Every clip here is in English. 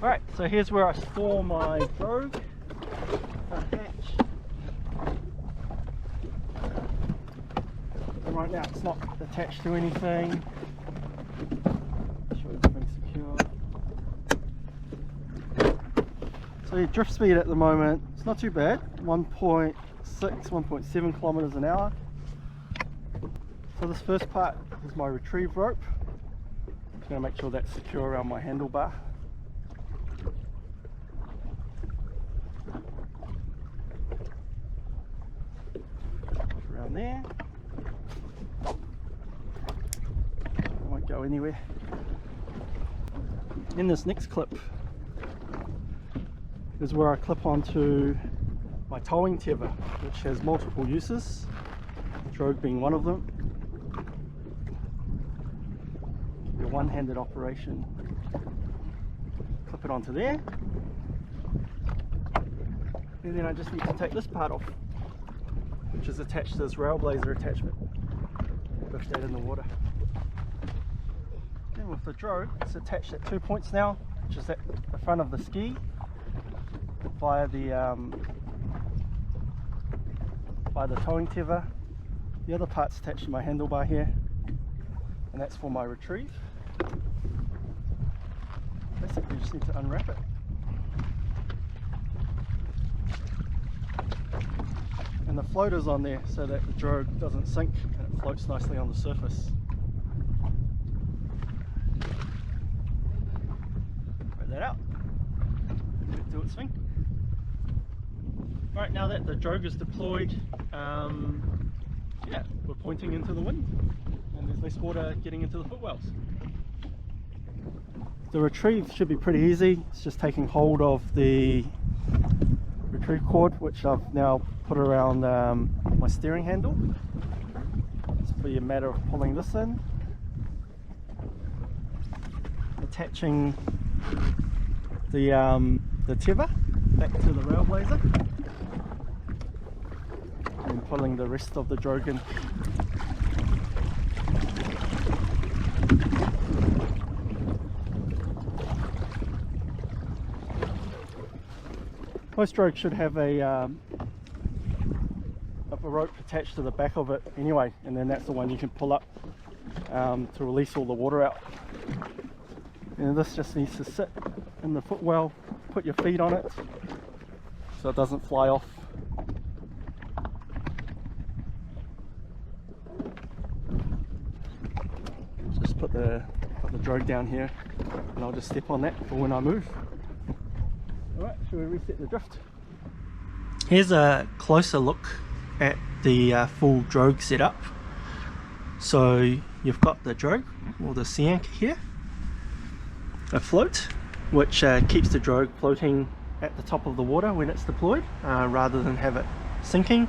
Alright, so here's where I store my Drogue hatch. And right now it's not attached to anything. Make sure everything's secure. So your drift speed at the moment, it's not too bad, 1.6, 1.7 kilometers an hour. So this first part is my retrieve rope. I'm just going to make sure that's secure around my handlebar. Around there. It won't go anywhere. In this next clip is where I clip onto my towing tether, which has multiple uses, Drogue being one of them. Can be a one-handed operation. Clip it onto there, and then I just need to take this part off, which is attached to this Railblaza attachment. Push that in the water. Then with the Drogue, it's attached at 2 points now, which is at the front of the ski via the towing tether. The other part's attached to my handlebar here, and that's for my retrieve. Basically, you just need to unwrap it. And the floater's on there so that the Drogue doesn't sink and it floats nicely on the surface. Throw that out. Let it do its thing. Right, now that the Drogue is deployed, yeah, we're pointing into the wind and there's less water getting into the footwells. The retrieve should be pretty easy. It's just taking hold of the retrieve cord, which I've now put around my steering handle. It's be a matter of pulling this in, attaching the tether back to the Railblaza, and pulling the rest of the Drogue in. Most Drogues should have a rope attached to the back of it anyway, and then that's the one you can pull up to release all the water out. And this just needs to sit in the footwell, put your feet on it so it doesn't fly off. Just put the Drogue down here and I'll just step on that for when I move. Alright, shall we reset the drift? Here's a closer look at the full Drogue setup. So you've got the Drogue, or the sea anchor here, a float, which keeps the Drogue floating at the top of the water when it's deployed, rather than have it sinking.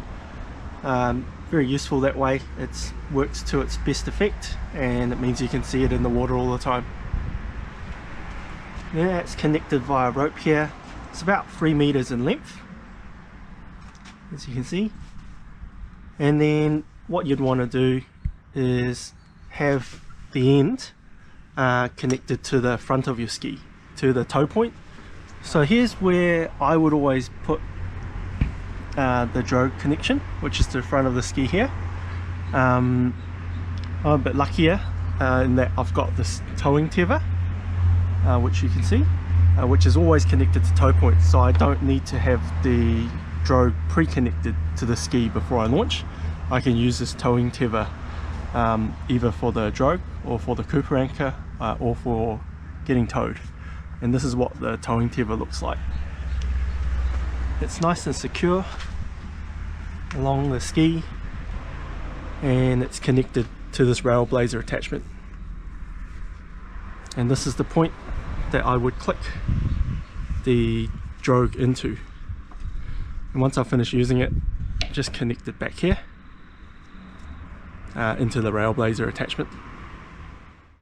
Very useful that way. It works to its best effect, and it means you can see it in the water all the time. Yeah, it's connected via rope here. It's about 3 meters in length, as you can see. And then what you'd want to do is have the end connected to the front of your ski, to the tow point. So here's where I would always put the Drogue connection, which is to the front of the ski here. I'm a bit luckier in that I've got this towing tether, which you can see, which is always connected to tow points, so I don't need to have the Drogue pre-connected to the ski before I launch. I can use this towing tether either for the Drogue or for the Cooper anchor or for getting towed. And this is what the towing tether looks like. It's nice and secure along the ski, and it's connected to this Railblaza attachment. And this is the point that I would click the Drogue into. And once I finish using it, just connect it back here into the Railblaza attachment.